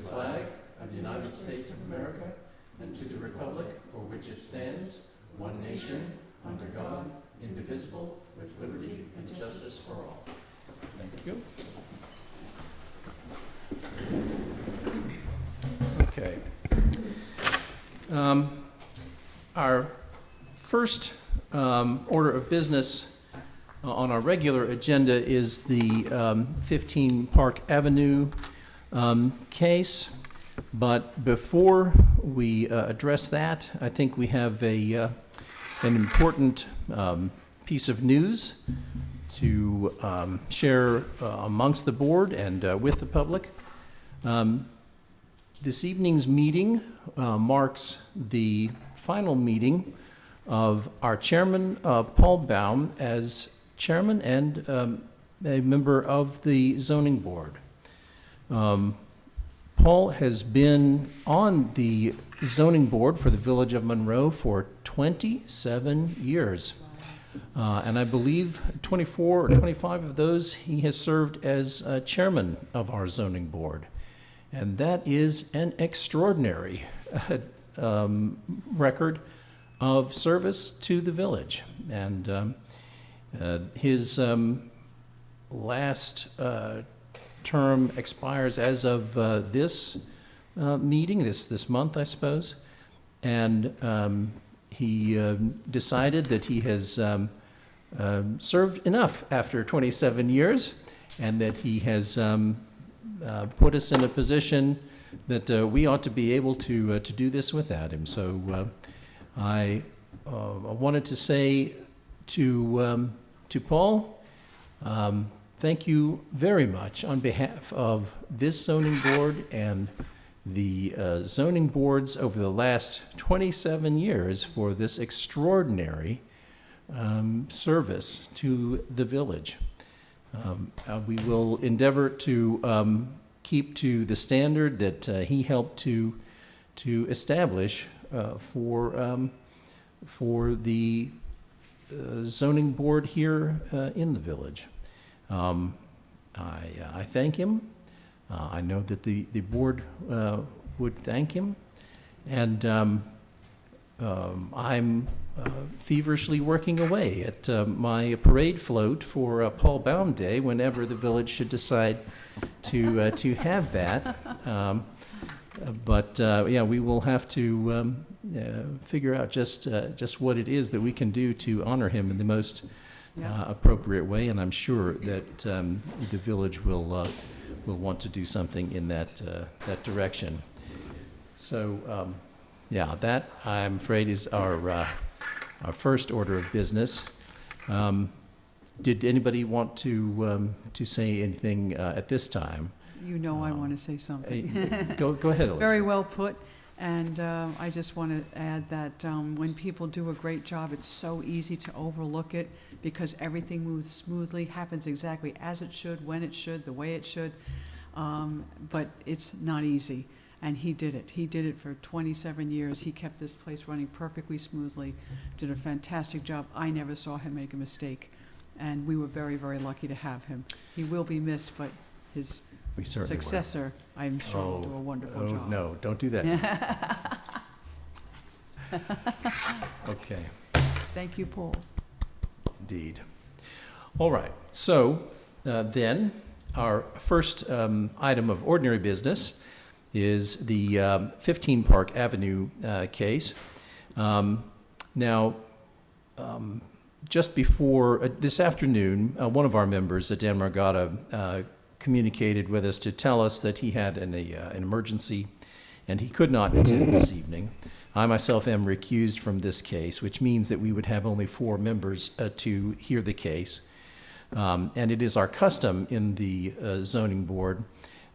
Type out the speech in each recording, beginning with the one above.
flag of the United States of America and to the republic for which it stands, one nation, under God, indivisible, with liberty and justice for all. Thank you. Okay. Our first order of business on our regular agenda is the 15 Park Avenue case. But before we address that, I think we have an important piece of news to share amongst the board and with the public. This evening's meeting marks the final meeting of our chairman, Paul Baum, as chairman and a member of the zoning board. Paul has been on the zoning board for the Village of Monroe for 27 years. And I believe 24 or 25 of those he has served as chairman of our zoning board. And that is an extraordinary record of service to the village. And his last term expires as of this meeting, this month, I suppose. And he decided that he has served enough after 27 years, and that he has put us in a position that we ought to be able to do this without him. So I wanted to say to Paul, thank you very much on behalf of this zoning board and the zoning boards over the last 27 years for this extraordinary service to the village. We will endeavor to keep to the standard that he helped to establish for the zoning board here in the village. I thank him. I know that the board would thank him, and I'm feverishly working away at my parade float for Paul Baum Day whenever the village should decide to have that. But yeah, we will have to figure out just what it is that we can do to honor him in the most appropriate way, and I'm sure that the village will want to do something in that direction. So yeah, that I'm afraid is our first order of business. Did anybody want to say anything at this time? You know I want to say something. Go ahead, Elizabeth. Very well put. And I just want to add that when people do a great job, it's so easy to overlook it because everything moves smoothly, happens exactly as it should, when it should, the way it should. But it's not easy. And he did it. He did it for 27 years. He kept this place running perfectly smoothly, did a fantastic job. I never saw him make a mistake. And we were very, very lucky to have him. He will be missed, but his successor, I'm sure, will do a wonderful job. No, don't do that. Okay. Thank you, Paul. Indeed. All right. So then our first item of ordinary business is the 15 Park Avenue case. Now, just before this afternoon, one of our members, Dan Margata, communicated with us to tell us that he had an emergency and he could not attend this evening. I myself am recused from this case, which means that we would have only 4 members to hear the case. And it is our custom in the zoning board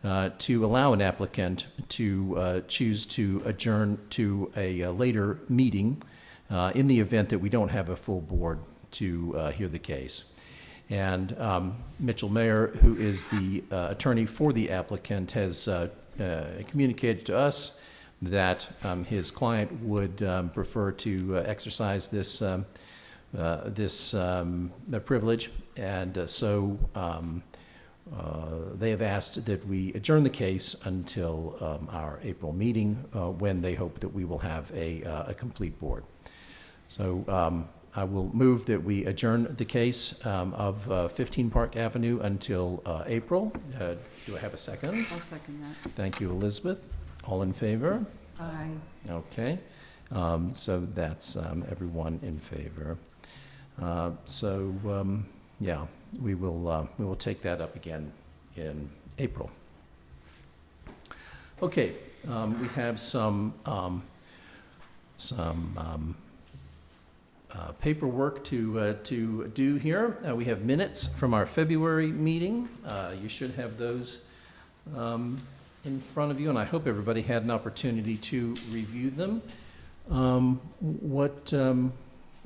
to allow an applicant to choose to adjourn to a later meeting in the event that we don't have a full board to hear the case. And Mitchell Mayer, who is the attorney for the applicant, has communicated to us that his client would prefer to exercise this privilege, and so they have asked that we adjourn the case until our April meeting, when they hope that we will have a complete board. So I will move that we adjourn the case of 15 Park Avenue until April. Do I have a second? I'll second that. Thank you, Elizabeth. All in favor? Aye. Okay. So that's everyone in favor. Yeah, we will take that up again in April. Okay, we have some paperwork to do here. We have minutes from our February meeting. You should have those in front of you, and I hope everybody had an opportunity to review them.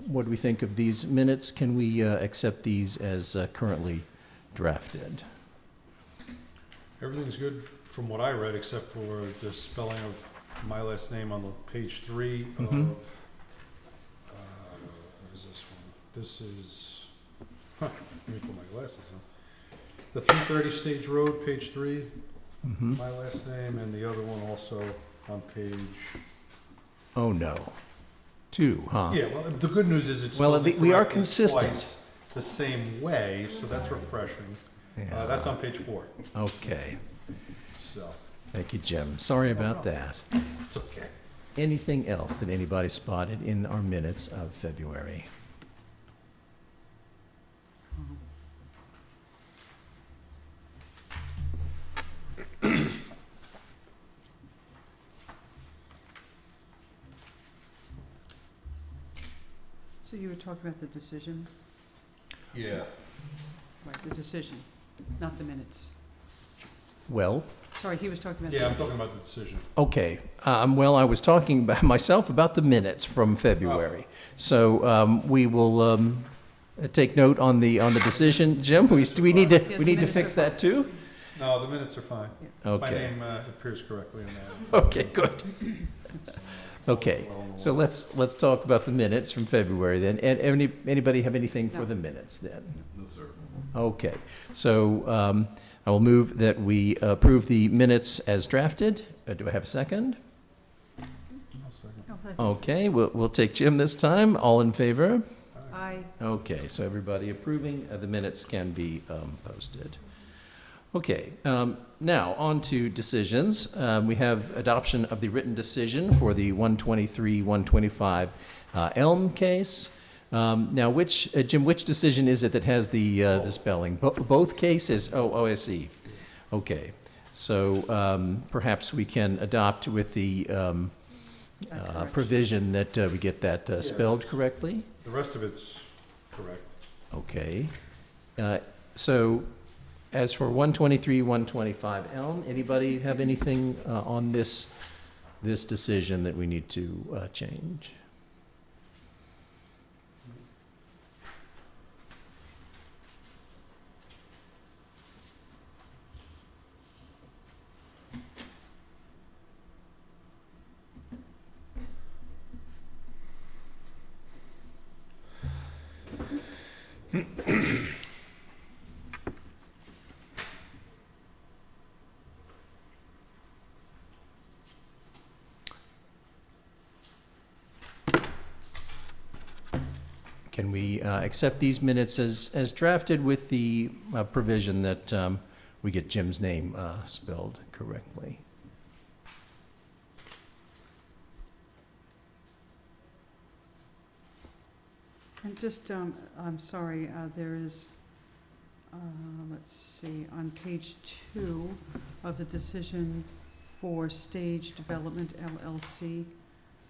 What do we think of these minutes? Can we accept these as currently drafted? Everything's good from what I read, except for the spelling of my last name on the page 3 of, Mhm. what is this one? This is, let me put my glasses on. The 330 Stage Road, page 3, Mhm. my last name, and the other one also on page, Oh, no. Two, huh? yeah, well, the good news is it's Well, spelled we are correctly consistent. twice the same way, so that's refreshing. Yeah. That's on page 4, Okay. so Thank you, Jim. Sorry about that. it's okay. Anything else that anybody spotted in our minutes of February? So you were talking about the decision? Yeah. Right, the decision, not the minutes. Well, Sorry, he was talking about. Yeah, the- I'm talking about the decision. okay. Well, I was talking about myself about the minutes from February. So we will take note on the decision. Jim, do we need to Yeah, we the need to minutes fix are that too? No, the minutes are fine. My Okay. name appears correctly in that. Okay, good. Okay. So let's talk about the minutes from February then. And anybody have anything for No. the minutes then? No, sir. Okay. So I will move that we approve the minutes as drafted. Do I have a second? I'll second. Oh, thank you. Okay, we'll take Jim this time. All in favor? Aye. Okay, so everybody approving, the minutes can be posted. Okay, now on to decisions. We have adoption of the written decision for the 123-125 Elm case. Now, Jim, which decision is it that has the spelling? Both cases? Oh, I see. Okay, so perhaps we can adopt with the Correction. provision that we get that spelled correctly? The rest of it's correct. Okay. So as for 123-125 Elm, anybody have anything on this decision that we need to change? Can we accept these minutes as drafted with the provision that we get Jim's name spelled correctly? And just, I'm sorry, there is, let's see, on page 2 of the decision for Stage Development LLC.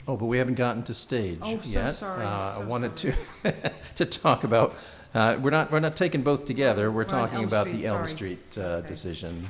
Oh, but we haven't gotten to stage Oh, so yet. sorry, I so wanted sorry. to talk about, we're not taking both together. We're We're on talking Elm about Street, the Elm sorry. Street Okay. decision.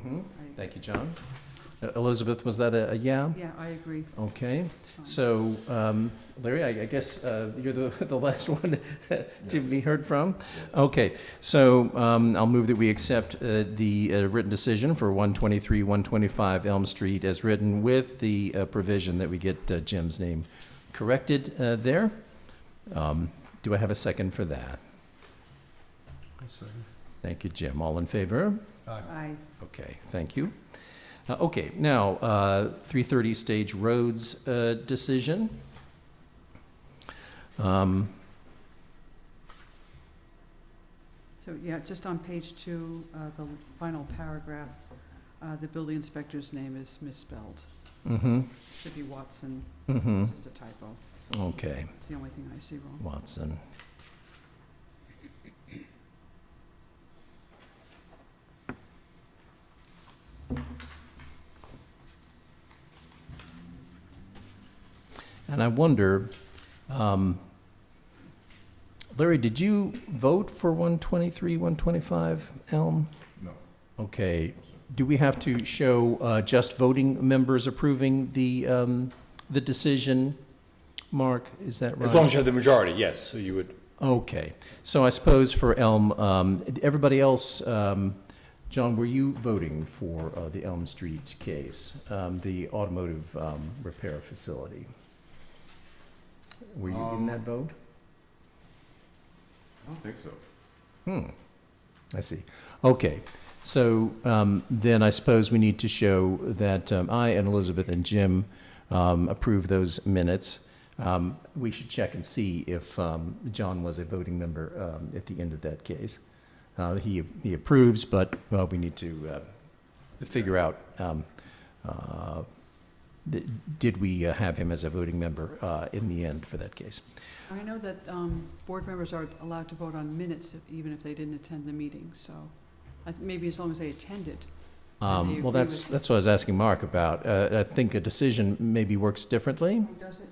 Mm-hmm. I- Thank you, John. Elizabeth, was that a yeah? Yeah, I agree. Okay. Fine. So, Larry, I guess you're the last one to be heard from? Okay. So I'll move that we accept the written decision for 123, 125 Elm Street as written with the provision that we get Jim's name corrected there. Do I have a second for that? Thank you, Jim. All in favor? I, Okay, thank you. Okay, now, 330 Stage Roads decision. so, yeah, just on page 2, the final paragraph, the building inspector's name is misspelled. Mm-hmm, Should be Watson, mm-hmm. it's just a typo. Okay, It's the only thing I see wrong. Watson. And I wonder, Larry, did you vote for 123, 125 Elm? No. Okay. Do we have to show just voting members approving the decision? Mark, is that right? As long as you have the majority, yes, so you would. Okay. So I suppose for Elm, everybody else, John, were you voting for the Elm Street case, the automotive repair facility? Were you in that vote? I don't think so. I see. Okay. So then I suppose we need to show that I and Elizabeth and Jim approve those minutes. We should check and see if John was a voting member at the end of that case. He approves, but well, we need to figure out did we have him as a voting member in the end for that case. I know that board members are allowed to vote on minutes even if they didn't attend the meeting, so maybe as long as they attended. and they Well, agree that's with- what I was asking Mark about. I think a decision maybe works differently. Does it?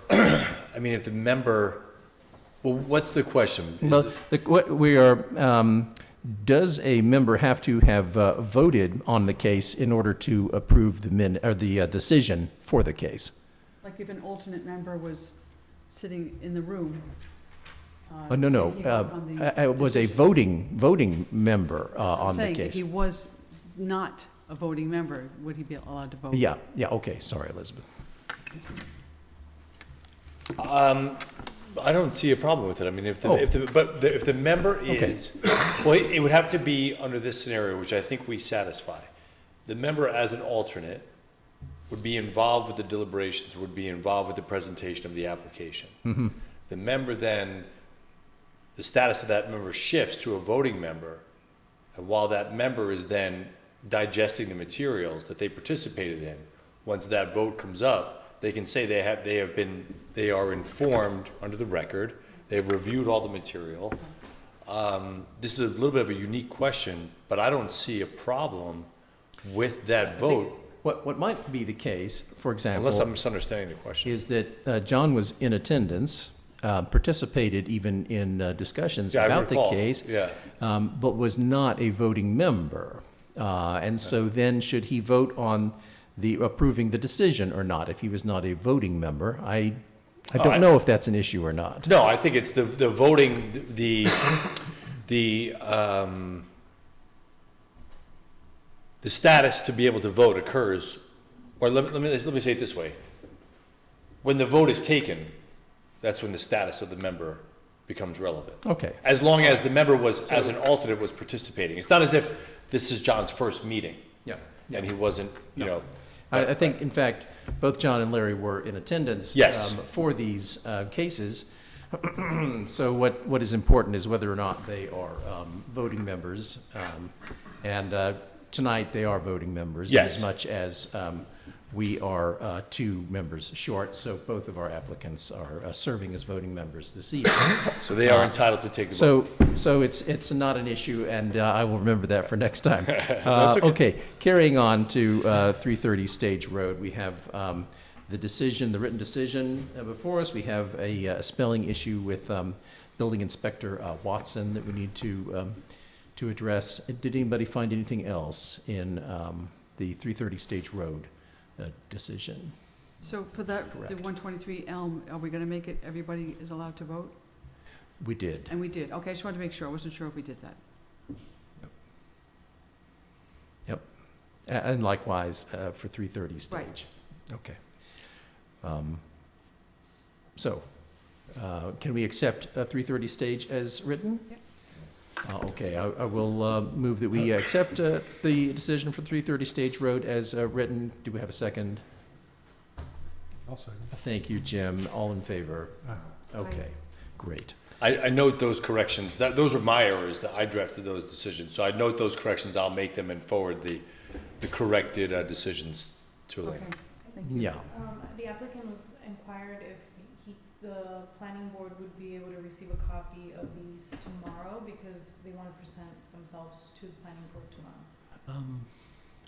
I mean, if the member, well, what's the question? Is Well, the- what we are, does a member have to have voted on the case in order to approve the decision for the case? Like if an alternate member was sitting in the room. No. did he vote on the I was a decision? voting member I'm on the saying, if case. he was not a voting member, would he be allowed to vote? Yeah, okay, sorry, Elizabeth. I don't see a problem with it. I mean, if Oh. the member Okay. is, well, it would have to be under this scenario, which I think we satisfy. The member as an alternate would be involved with the deliberations, would be involved with the presentation of the application. Mm-hmm. The member then, the status of that member shifts to a voting member. And while that member is then digesting the materials that they participated in, once that vote comes up, they can say they are informed under the record, they've reviewed all the material. This is a little bit of a unique question, but I don't see a problem with that I think vote, What might be the case, for example. unless I'm misunderstanding the question. Is that John was in attendance, participated even in discussions Yeah, I about the recall. case, Yeah. but was not a voting member. And so then should he vote on the approving the decision or not if he was not a voting member? I don't know if that's an issue or not. No, I think it's the voting, the status to be able to vote occurs, or let me say it this way. When the vote is taken, that's when the status of the member becomes relevant. Okay, As long as the member was, as an alternate, was participating. It's not as if this is John's first meeting yeah. and he wasn't, you know. I think, in fact, both John and Larry were in attendance Yes. for these cases. So what is important is whether or not they are voting members. And tonight, they are voting members. Yes. As much as we are 2 members short, so both of our applicants are serving as voting members this evening. So they are entitled to take the vote. So it's not an issue, and I will remember that for next time. That's okay. Okay, carrying on to 330 Stage Road, we have the decision, the written decision before us. We have a spelling issue with Building Inspector Watson that we need to to address. Did anybody find anything else in the 330 Stage Road decision? So for that, the Correct. 123 Elm, are we going to make it, everybody is allowed to vote? We did. And we did. Okay, I just wanted to make sure. I wasn't sure if we did that. And likewise for 330 Stage. Right. Okay. So, can we accept 330 Stage as written? Yep. Okay, I will move that we accept the decision for 330 Stage Road as written. Do we have a second? I'll second. Thank you, Jim. All in favor? Aye. Okay, great. I note those corrections, those were my errors, that I drafted those decisions, so I note those corrections, I'll make them and forward the corrected decisions to Elaine. Okay. Yeah, The applicant was inquired if the planning board would be able to receive a copy of these tomorrow because they want to present themselves to the planning board tomorrow.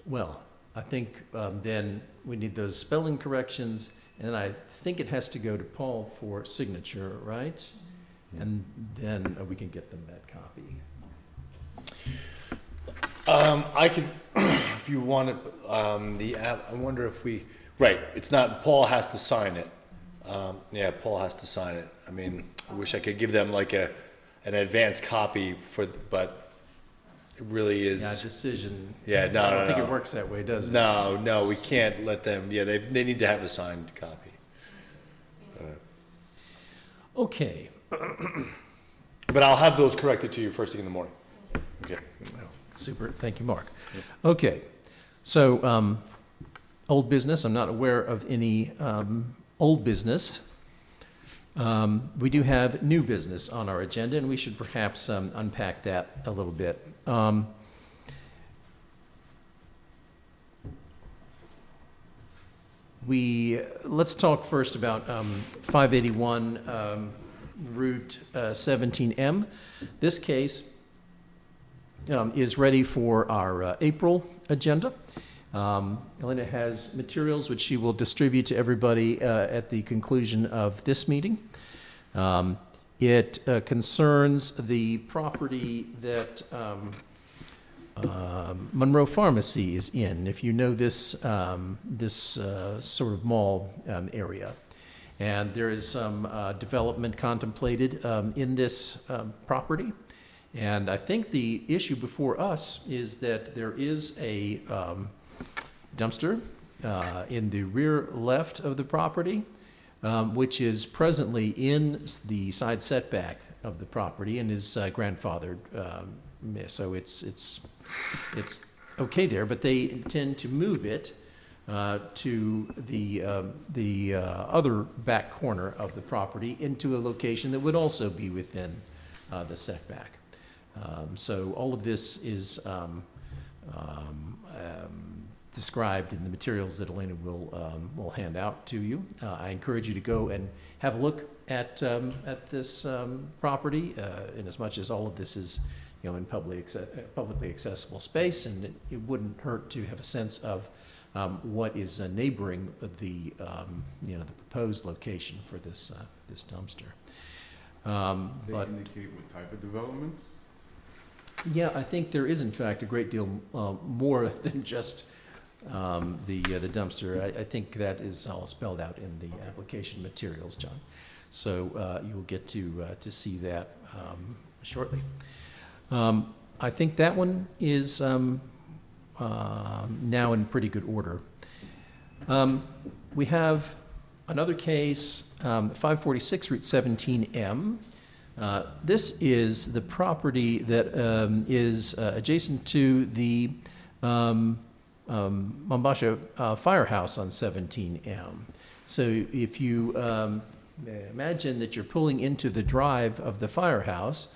well, I think then we need those spelling corrections, and I think it has to go to Paul for signature, right? And then we can get them that copy. I could, if you wanted, the app, I wonder if we, right, it's not, Paul has to sign it. Yeah, Paul has to sign it. I mean, I wish I could give them like an advanced copy but it really is. Yeah, decision. Yeah, no, I don't no, think no. it works that way, does it? No, we can't let them, yeah, they need to have a signed copy. Okay. But I'll have those corrected to you first thing in the morning. Okay. Super, thank you, Mark. Okay, so, old business, I'm not aware of any old business. We do have new business on our agenda, and we should perhaps unpack that a little bit. Let's talk first about 581 Route 17M. This case is ready for our April agenda. Elena has materials which she will distribute to everybody at the conclusion of this meeting. It concerns the property that Monroe Pharmacy is in, if you know this, sort of mall area. And there is some development contemplated in this property. And I think the issue before us is that there is a dumpster in the rear left of the property, which is presently in the side setback of the property and is grandfathered. So it's okay there, but they intend to move it to the other back corner of the property into a location that would also be within the setback. So all of this is described in the materials that Elena will hand out to you. I encourage you to go and have a look at this property, in as much as all of this is, in publicly accessible space, and it wouldn't hurt to have a sense of what is neighboring the the proposed location for this dumpster. They But indicate what type of developments? yeah, I think there is in fact a great deal more than just the dumpster. I think that is all spelled out in the application materials, John. So you'll get to see that shortly. I think that one is now in pretty good order. We have another case, 546 Route 17M. This is the property that is adjacent to the Mombasha Firehouse on 17M. So if you imagine that you're pulling into the drive of the firehouse,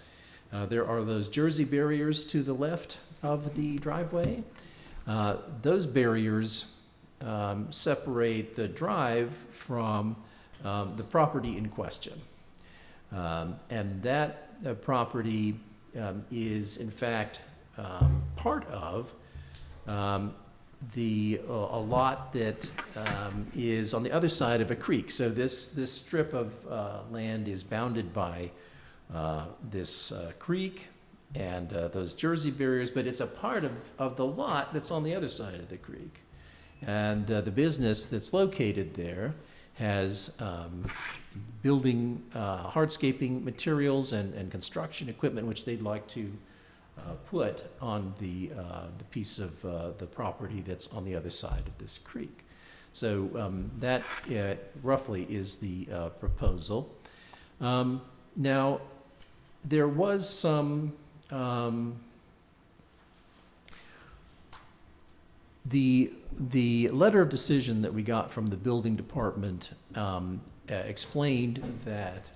there are those Jersey barriers to the left of the driveway. Those barriers separate the drive from the property in question. And that property is in fact part of a lot that is on the other side of a creek. So this strip of land is bounded by this creek, and those Jersey barriers, but it's a part of the lot that's on the other side of the creek. And the business that's located there has building, hardscaping materials and construction equipment, which they'd like to put on the piece of the property that's on the other side of this creek. So that roughly is the proposal. Now, there was some, the letter of decision that we got from the building department explained that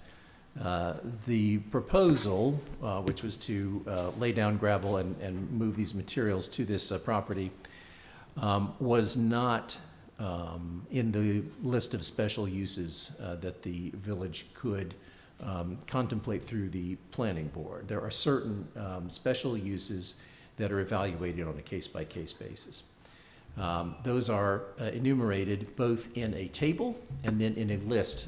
the proposal, which was to lay down gravel and move these materials to this property, was not in the list of special uses that the village could contemplate through the planning board. There are certain special uses that are evaluated on a case-by-case basis. Those are enumerated both in a table and then in a list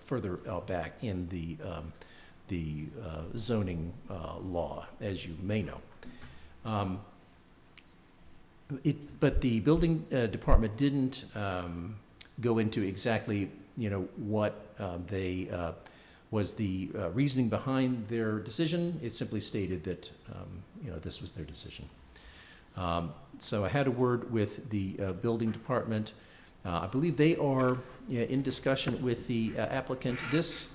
further back in the zoning law, as you may know. But the building department didn't go into exactly, what was the reasoning behind their decision. It simply stated that, this was their decision. So I had a word with the building department. I believe they are in discussion with the applicant. This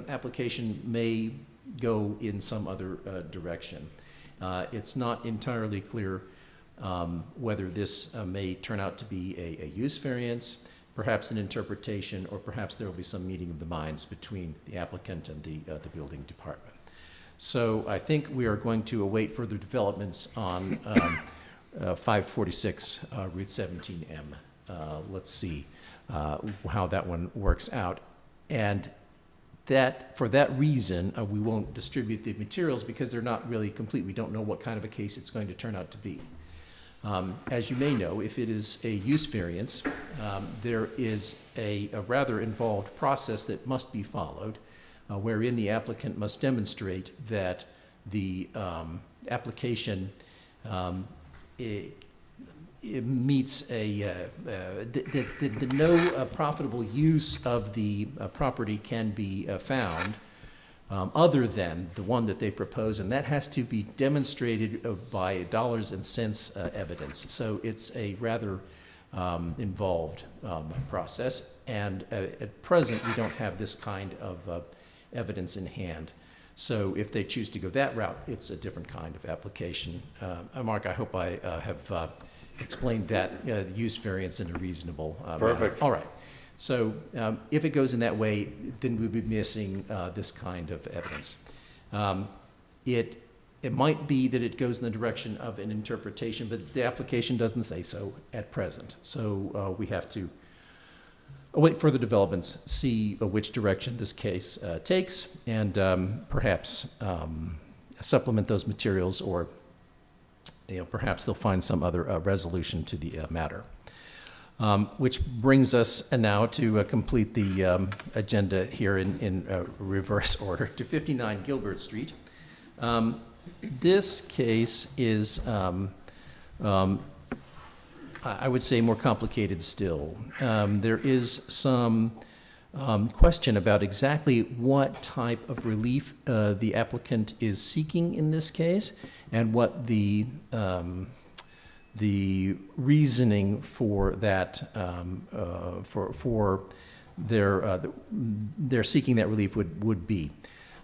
application may go in some other direction. It's not entirely clear whether this may turn out to be a use variance, perhaps an interpretation, or perhaps there will be some meeting of the minds between the applicant and the building department. So I think we are going to await further developments on 546 Route 17M. Let's see how that one works out. And for that reason, we won't distribute the materials because they're not really complete. We don't know what kind of a case it's going to turn out to be. As you may know, if it is a use variance, there is a rather involved process that must be followed, wherein the applicant must demonstrate that the application it meets that no profitable use of the property can be found other than the one that they propose, and that has to be demonstrated by dollars and cents evidence. So it's a rather involved process, and at present we don't have this kind of evidence in hand. So if they choose to go that route, it's a different kind of application. Mark, I hope I have explained that use variance in a reasonable manner. Perfect. All right. So if it goes in that way, then we'd be missing this kind of evidence. It might be that it goes in the direction of an interpretation, but the application doesn't say so at present. So we have to await further developments, see which direction this case takes, and perhaps supplement those materials, or perhaps they'll find some other resolution to the matter. Which brings us now to complete the agenda here in reverse order to 59 Gilbert Street. This case is, I would say, more complicated still. There is some question about exactly what type of relief the applicant is seeking in this case, and what the reasoning for that, for their seeking that relief would be.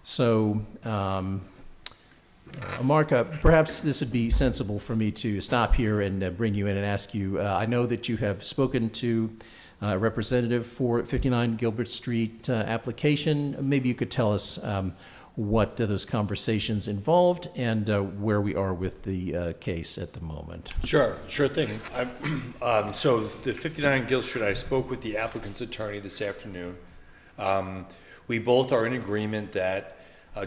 So, Mark, perhaps this would be sensible for me to stop here and bring you in and ask you, I know that you have spoken to a representative for 59 Gilbert Street application. Maybe you could tell us what those conversations involved and where we are with the case at the moment. Sure thing. So the 59 Gill Street, I spoke with the applicant's attorney this afternoon. We both are in agreement that,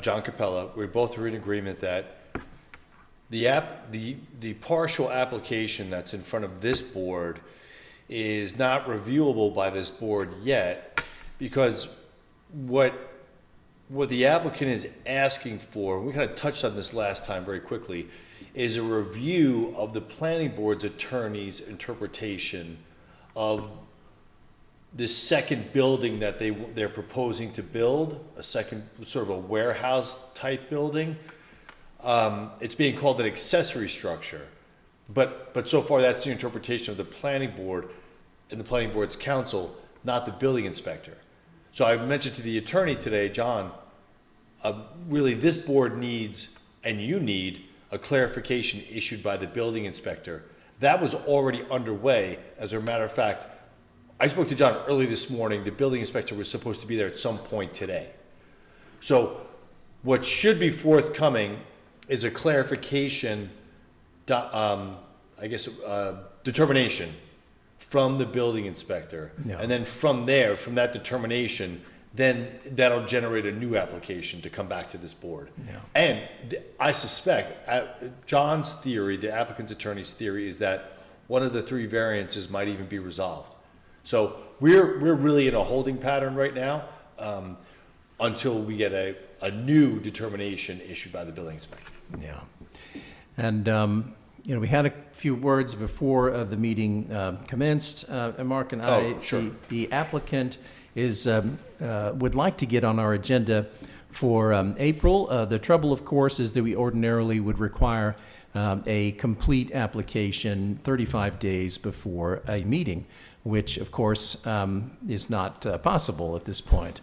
John Capella, we both are in agreement that the partial application that's in front of this board is not reviewable by this board yet, because what what the applicant is asking for, we kind of touched on this last time very quickly, is a review of the planning board's attorney's interpretation of this second building that they're proposing to build, a second sort of a warehouse type building. It's being called an accessory structure, but so far that's the interpretation of the planning board and the planning board's counsel, not the building inspector. So I mentioned to the attorney today, John, really this board needs, and you need, a clarification issued by the building inspector. That was already underway. As a matter of fact, I spoke to John early this morning. The building inspector was supposed to be there at some point today. So what should be forthcoming is a clarification, determination from the building inspector. Yeah. And then from there, from that determination, then that'll generate a new application to come back to this board. Yeah. And I suspect, John's theory, the applicant's attorney's theory, is that one of the three variances might even be resolved. So we're really in a holding pattern right now, until we get a new determination issued by the building inspector. Yeah. And, we had a few words before the meeting commenced, and Mark and I. Oh, sure. The applicant would like to get on our agenda for April. The trouble, of course, is that we ordinarily would require a complete application 35 days before a meeting, which, of course, is not possible at this point.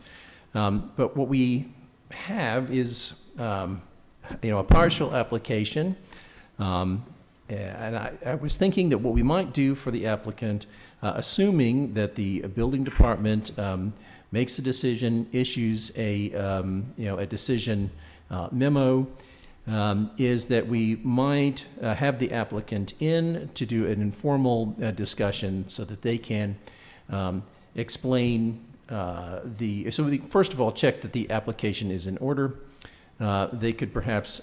But what we have is, a partial application. And I was thinking that what we might do for the applicant, assuming that the building department makes a decision, issues a decision memo, is that we might have the applicant in to do an informal discussion so that they can explain first of all, check that the application is in order. They could perhaps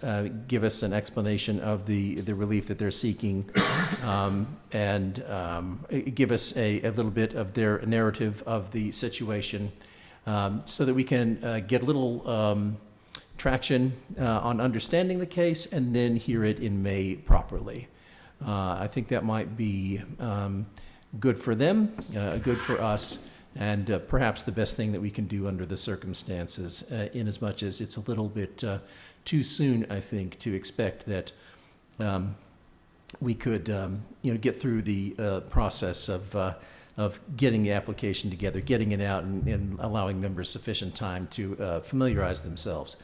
give us an explanation of the relief that they're seeking, and give us a little bit of their narrative of the situation, so that we can get a little traction on understanding the case and then hear it in May properly. I think that might be good for them, good for us, and perhaps the best thing that we can do under the circumstances, in as much as it's a little bit too soon, I think, to expect that we could get through the process of getting the application together, getting it out, and allowing members sufficient time to familiarize themselves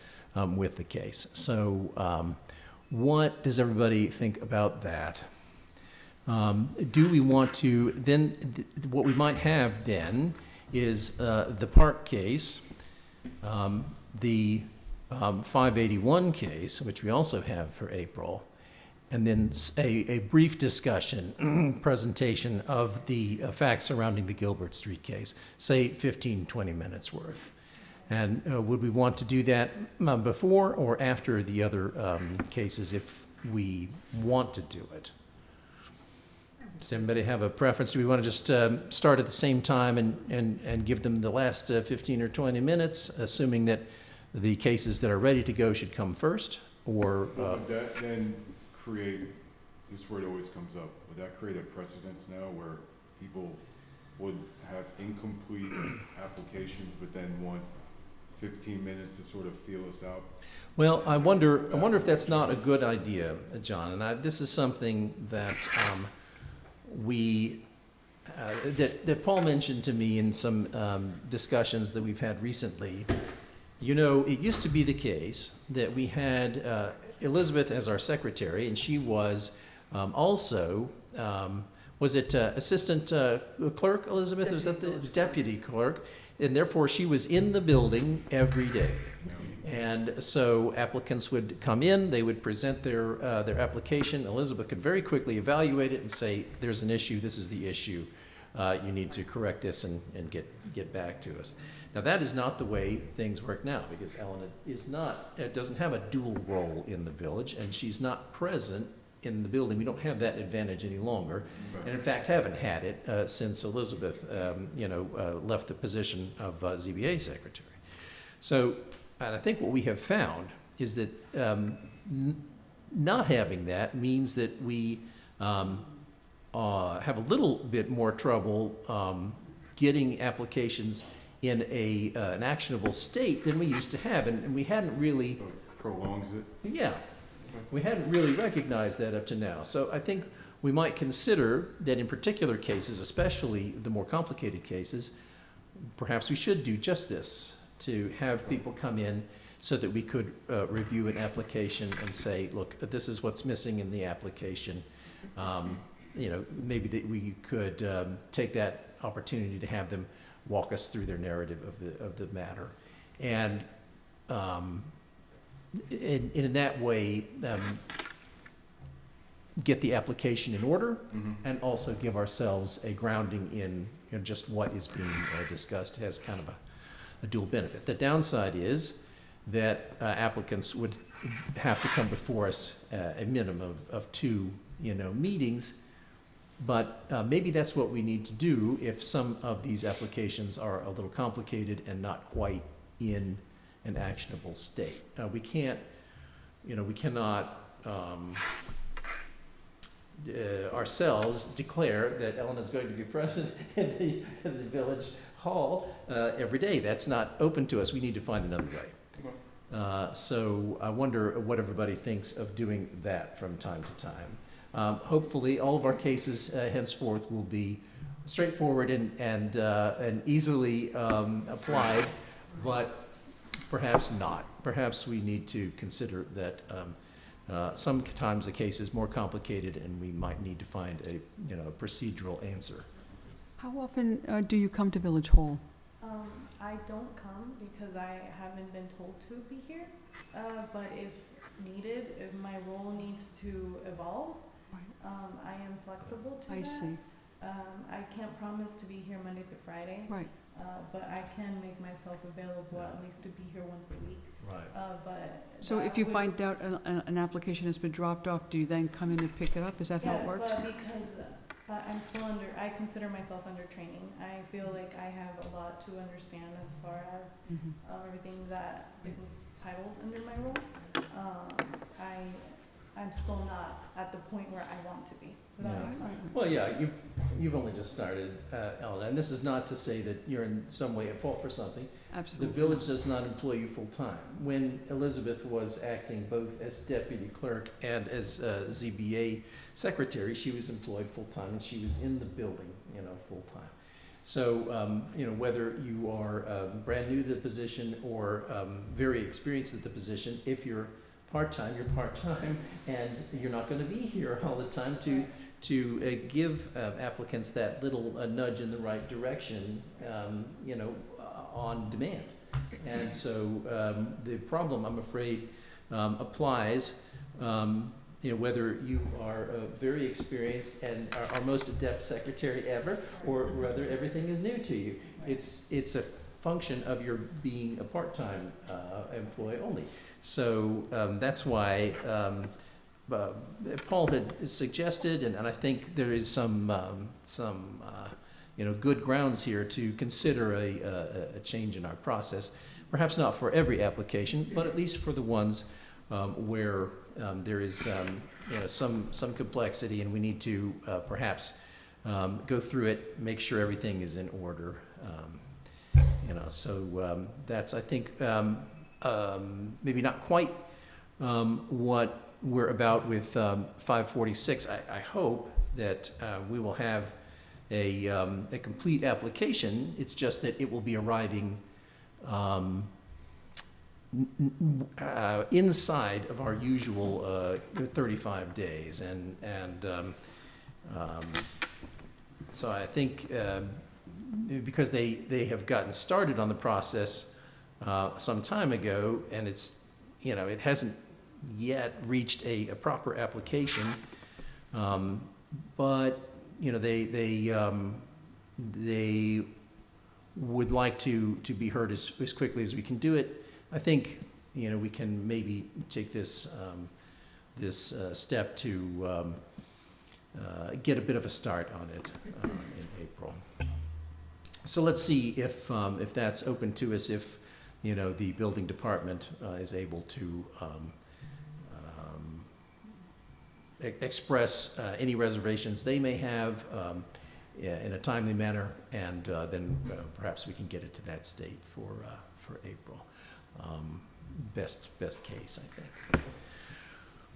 with the case. So what does everybody think about that? Do we want to, then, what we might have then is the Park case, the 581 case, which we also have for April, and then a brief discussion, presentation of the facts surrounding the Gilbert Street case, say 15, 20 minutes worth. And would we want to do that before or after the other cases if we want to do it? Does anybody have a preference? Do we want to just start at the same time and give them the last 15 or 20 minutes, assuming that the cases that are ready to go should come first? Or Would that then create, this is where it always comes up, would that create a precedence now where people would have incomplete applications but then want 15 minutes to sort of feel us out? well, I wonder if that's not a good idea, John. And this is something that that Paul mentioned to me in some discussions that we've had recently. It used to be the case that we had Elizabeth as our secretary, and she was also, was it assistant clerk, Elizabeth? Was that the deputy clerk? And therefore, she was in the building every day. And so applicants would come in, they would present their application. Elizabeth could very quickly evaluate it and say, there's an issue, this is the issue. You need to correct this and get back to us. Now, that is not the way things work now, because Ellen doesn't have a dual role in the village, and she's not present in the building. We don't have that advantage any longer, and in fact haven't had it since Elizabeth left the position of ZBA secretary. So And I think what we have found is that not having that means that we have a little bit more trouble getting applications in an actionable state than we used to have, and we hadn't really, So it prolongs it. yeah, we hadn't really recognized that up to now. So I think we might consider that in particular cases, especially the more complicated cases, perhaps we should do just this, to have people come in so that we could review an application and say, look, this is what's missing in the application. You know, maybe that we could take that opportunity to have them walk us through their narrative of the matter. And in that way, get the application in order and also give ourselves a grounding in, you know, just what is being discussed has kind of a dual benefit. The downside is that applicants would have to come before us a minimum of 2, you know, meetings. But maybe that's what we need to do if some of these applications are a little complicated and not quite in an actionable state. We can't, you know, we cannot ourselves declare that Ellen is going to be present in the village hall every day. That's not open to us. We need to find another way. So I wonder what everybody thinks of doing that from time to time. Hopefully, all of our cases henceforth will be straightforward and easily applied, but perhaps not. Perhaps we need to consider that sometimes the case is more complicated, and we might need to find a a procedural answer. How often do you come to Village Hall? I don't come because I haven't been told to be here. But if needed, if my role needs to evolve, I am flexible to that. I see. I can't promise to be here Monday through Friday. Right. But I can make myself available at least to be here once a week. Right. But So that if you would- find out an application has been dropped off, do you then come in and pick it up? Is that how it works? Yeah, but because I'm still I consider myself under training. I feel like I have a lot to understand as far as Mhm. everything that is entitled under my role. I'm still not at the point where I want to be. Does that Yeah. make sense? Well, yeah, you've only just started, Ellen, and this is not to say that you're in some way at fault for something. The Absolutely. village does not employ you full-time. When Elizabeth was acting both as deputy clerk and as ZBA secretary, she was employed full-time, and she was in the building, full-time. So, whether you are brand new to the position or very experienced at the position, if you're part-time, you're part-time, and you're not going to be here all the time to give applicants that little nudge in the right direction, on demand. And so the problem, I'm afraid, applies, whether you are very experienced and our most adept secretary ever, or whether everything is new to you. It's a function of your being a part-time employee only. So that's why Paul had suggested, and I think there is some good grounds here to consider a change in our process. Perhaps not for every application, but at least for the ones where there is some complexity, and we need to perhaps go through it, make sure everything is in order. So that's, I think, maybe not quite what we're about with 546. I hope that we will have a complete application. It's just that it will be arriving inside of our usual 35 days. And so I think because they have gotten started on the process some time ago, and it's, it hasn't yet reached a proper application, but they would like to be heard as quickly as we can do it. I think we can maybe take this step to get a bit of a start on it in April. So let's see if that's open to us, if the building department is able to express any reservations they may have in a timely manner, and then perhaps we can get it to that state for April. Best case, I think.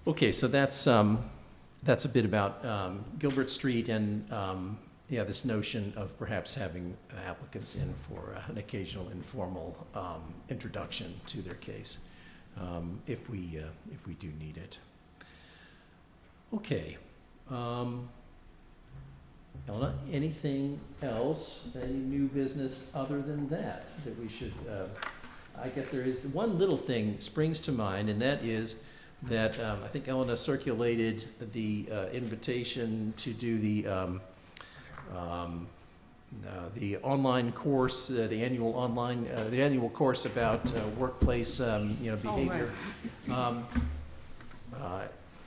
Okay, so that's a bit about Gilbert Street and this notion of perhaps having applicants in for an occasional informal introduction to their case, if we do need it. Okay. Elena, anything else, any new business other than that we should, I guess there is one little thing springs to mind, and that is that I think Elena circulated the invitation to do the online course, the annual course about workplace, behavior.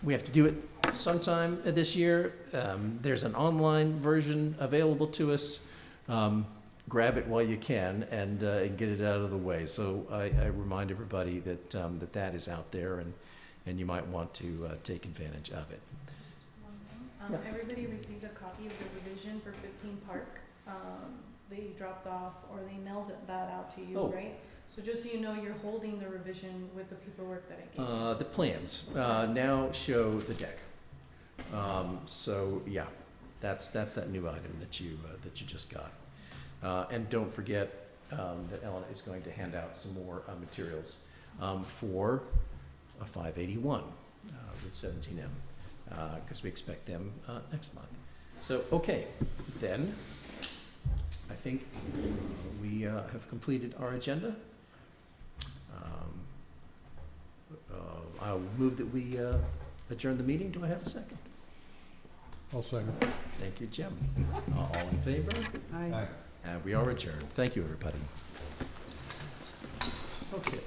We have to do it sometime this year. There's an online version available to us. Grab it while you can and get it out of the way. So I remind everybody that that is out there, and you might want to take advantage of it. One thing, everybody received a copy of the revision for 15 Park. They dropped off, or they mailed that out to you, right? So just so you know, you're holding the revision with the paperwork that I gave you. The plans now show the deck. So yeah, that's that new item that you just got. And don't forget that Ellen is going to hand out some more materials for a 581 with 17M, because we expect them next month. So okay, then I think we have completed our agenda. I'll move that we adjourn the meeting. Do I have a second? I'll second. Thank you, Jim. All in favor? Aye. And we are adjourned. Thank you, everybody. Okay.